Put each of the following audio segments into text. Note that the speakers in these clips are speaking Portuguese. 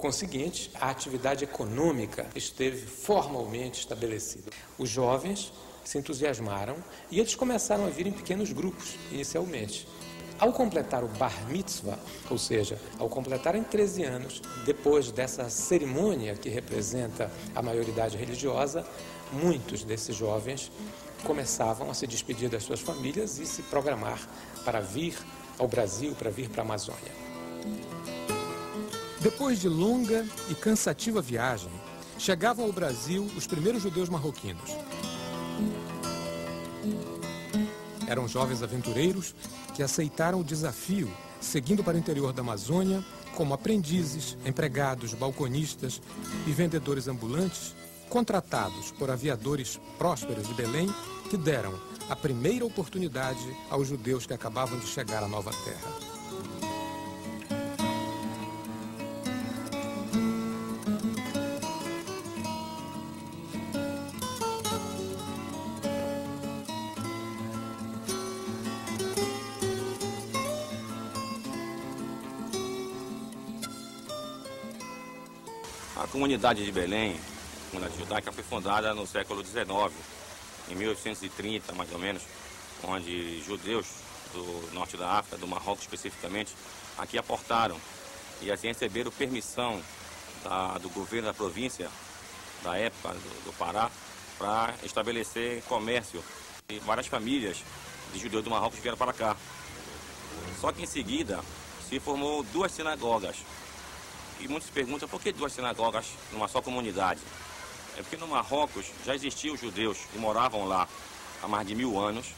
conseguinte, a atividade econômica esteve formalmente estabelecida. Os jovens se entusiasmaram e eles começaram a vir em pequenos grupos, inicialmente. Ao completar o Bar Mitzvah, ou seja, ao completarem 13 anos, depois dessa cerimônia que representa a maioridade religiosa, muitos desses jovens começavam a se despedir das suas famílias e se programar para vir ao Brasil, para vir para a Amazônia. Depois de longa e cansativa viagem, chegavam ao Brasil os primeiros judeus marroquinos. Eram jovens aventureiros que aceitaram o desafio, seguindo para o interior da Amazônia, como aprendizes, empregados, balconistas e vendedores ambulantes, contratados por aviadores prósperos de Belém, que deram a primeira oportunidade aos judeus que acabavam de chegar à nova terra. A comunidade de Belém, a comunidade judaica, foi fundada no século XIX, em 1830 mais ou menos, onde judeus do norte da África, do Marrocos especificamente, aqui aportaram e assim receberam permissão do governo da província, da época do Pará, para estabelecer comércio. E várias famílias de judeus do Marrocos vieram para cá. Só que em seguida se formou duas sinagogas. E muitos perguntam por que duas sinagogas numa só comunidade. É porque no Marrocos já existiam judeus que moravam lá há mais de 1000 anos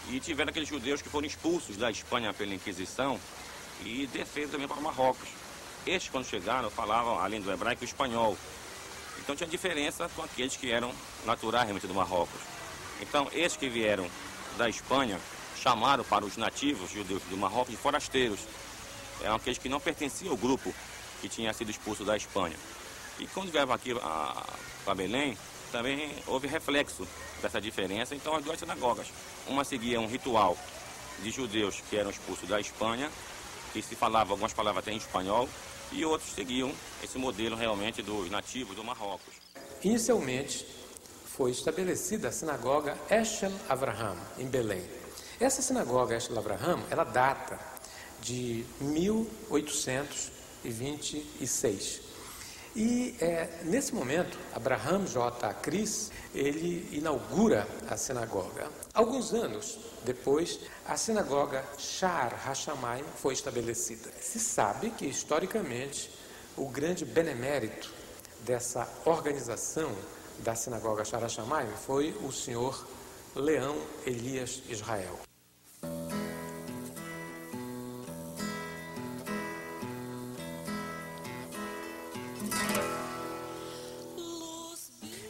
e tiveram aqueles judeus que foram expulsos da Espanha pela Inquisição e desceram também para o Marrocos. Estes, quando chegaram, falavam, além do hebraico, o espanhol. Então tinha diferença com aqueles que eram naturais realmente do Marrocos. Então, esses que vieram da Espanha chamaram para os nativos judeus do Marrocos de forasteiros. Eram aqueles que não pertenciam ao grupo que tinha sido expulso da Espanha. E quando vieram aqui para Belém, também houve reflexo dessa diferença. Então as duas sinagogas, uma seguia um ritual de judeus que eram expulsos da Espanha, que se falava algumas palavras até em espanhol, e outros seguiam esse modelo realmente dos nativos do Marrocos. Inicialmente foi estabelecida a sinagoga Eshel Avraham, em Belém. Essa sinagoga Eshel Avraham, ela data de 1826. E nesse momento, Abraham J. Cris, ele inaugura a sinagoga. Alguns anos depois, a sinagoga Sha'ar HaShamayim foi estabelecida. Se sabe que, historicamente, o grande benemérito dessa organização da sinagoga Sha'ar HaShamayim foi o senhor Leão Elias Israel.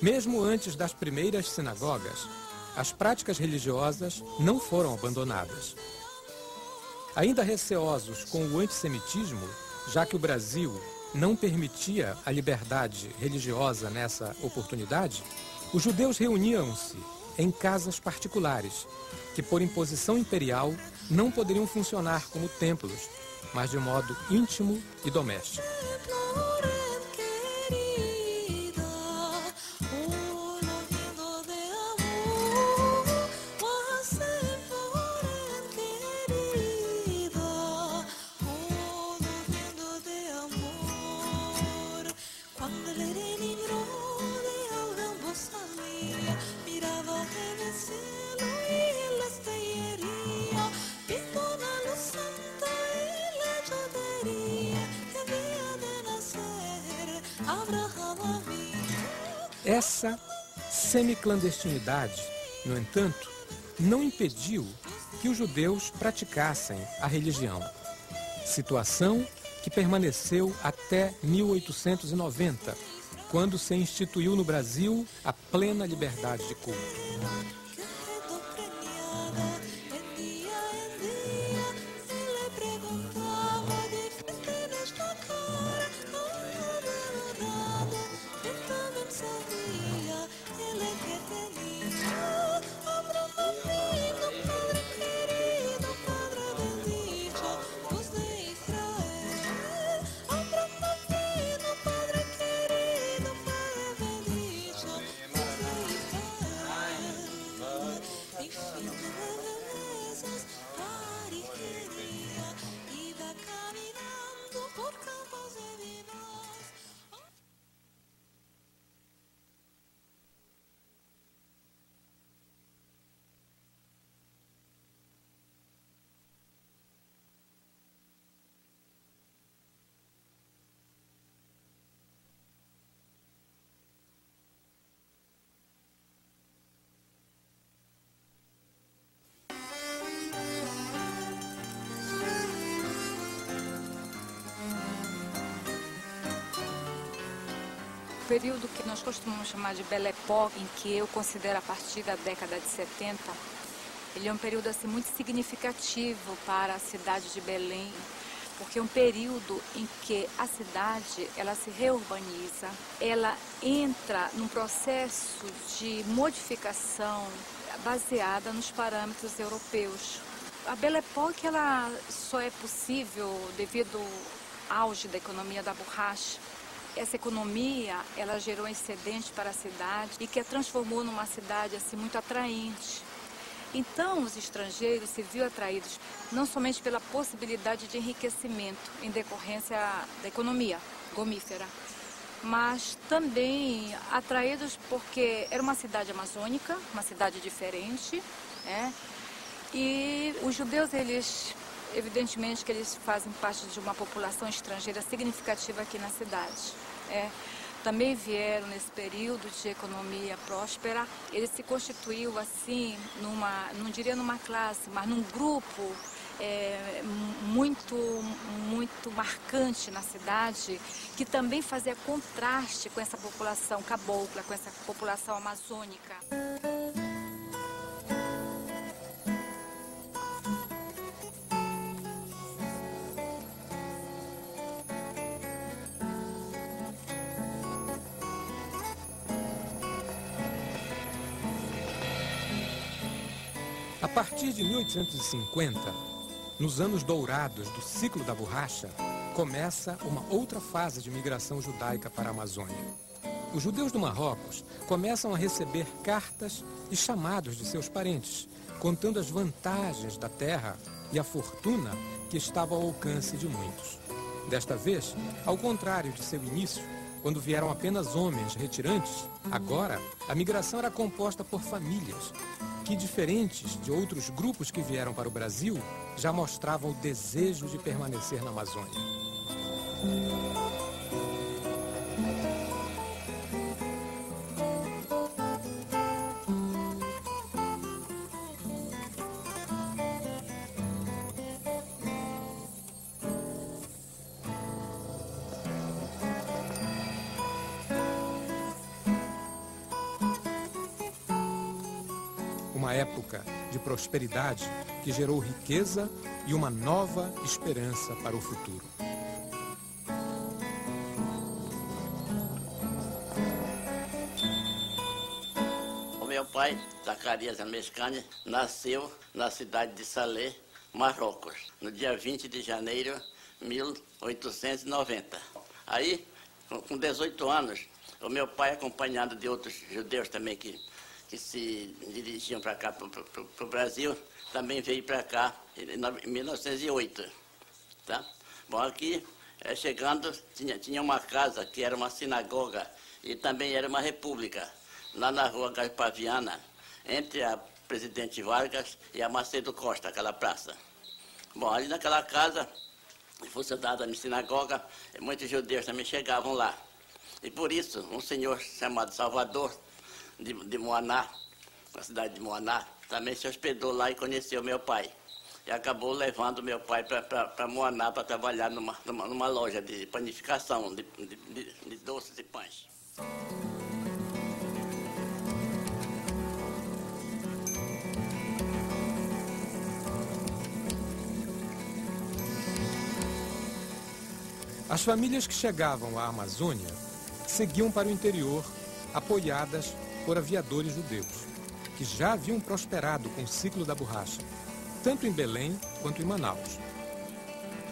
Mesmo antes das primeiras sinagogas, as práticas religiosas não foram abandonadas. Ainda receosos com o antissemitismo, já que o Brasil não permitia a liberdade religiosa nessa oportunidade, os judeus reuniam-se em casas particulares, que por imposição imperial não poderiam funcionar como templos, mas de modo íntimo e doméstico. Essa semiclandestinidade, no entanto, não impediu que os judeus praticassem a religião. Situação que permaneceu até 1890, quando se instituiu no Brasil a plena liberdade de culto. período que nós costumamos chamar de Belle Époque, em que eu considero a partir da década de 70, ele é um período assim, muito significativo para a cidade de Belém, porque é um período em que a cidade ela se reurbaniza, ela entra num processo de modificação baseada nos parâmetros europeus. A Belle Époque ela só é possível devido ao auge da economia da borracha. Essa economia ela gerou um excedente para a cidade e que a transformou numa cidade assim, muito atraente. Então, os estrangeiros se viram atraídos não somente pela possibilidade de enriquecimento em decorrência da economia gomífera, mas também atraídos porque era uma cidade amazônica, uma cidade diferente, né? E os judeus, eles, evidentemente que eles fazem parte de uma população estrangeira significativa aqui na cidade. Também vieram nesse período de economia próspera, ele se constituiu assim, não diria numa classe, mas num grupo muito marcante na cidade, que também fazia contraste com essa população cabocla, com essa população amazônica. A partir de 1850, nos anos dourados do ciclo da borracha, começa uma outra fase de migração judaica para a Amazônia. Os judeus do Marrocos começam a receber cartas e chamados de seus parentes, contando as vantagens da terra e a fortuna que estava ao alcance de muitos. Desta vez, ao contrário de seu início, quando vieram apenas homens retirantes, agora a migração era composta por famílias, que, diferentes de outros grupos que vieram para o Brasil, já mostravam o desejo de permanecer na Amazônia. Uma época de prosperidade que gerou riqueza e uma nova esperança para o futuro. O meu pai, Zacarias Amescani, nasceu na cidade de Salé, Marrocos, no dia 20 de janeiro de 1890. Aí, com 18 anos, o meu pai, acompanhado de outros judeus também que se dirigiam para cá, para o Brasil, também veio para cá em 1908. Tá? Bom, aqui, chegando, tinha uma casa que era uma sinagoga e também era uma república, lá na rua Gaspaviana, entre a Presidente Vargas e a Macedo Costa, aquela praça. Bom, ali naquela casa, funcionada na sinagoga, muitos judeus também chegavam lá. E por isso, um senhor chamado Salvador, de Moaná, na cidade de Moaná, também se hospedou lá e conheceu meu pai. E acabou levando meu pai para Moaná para trabalhar numa loja de panificação de doces e pães. As famílias que chegavam à Amazônia seguiam para o interior, apoiadas por aviadores judeus, que já haviam prosperado com o ciclo da borracha, tanto em Belém quanto em Manaus.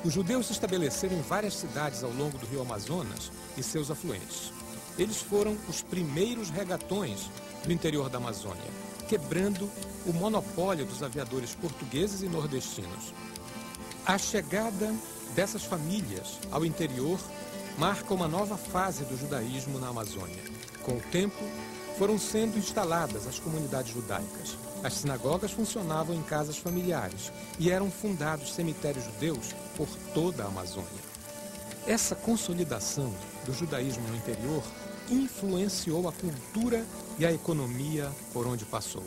Os judeus se estabeleceram em várias cidades ao longo do rio Amazonas e seus afluentes. Eles foram os primeiros regatões do interior da Amazônia, quebrando o monopólio dos aviadores portugueses e nordestinos. A chegada dessas famílias ao interior marca uma nova fase do judaísmo na Amazônia. Com o tempo, foram sendo instaladas as comunidades judaicas. As sinagogas funcionavam em casas familiares e eram fundados cemitérios judeus por toda a Amazônia. Essa consolidação do judaísmo no interior influenciou a cultura e a economia por onde passou.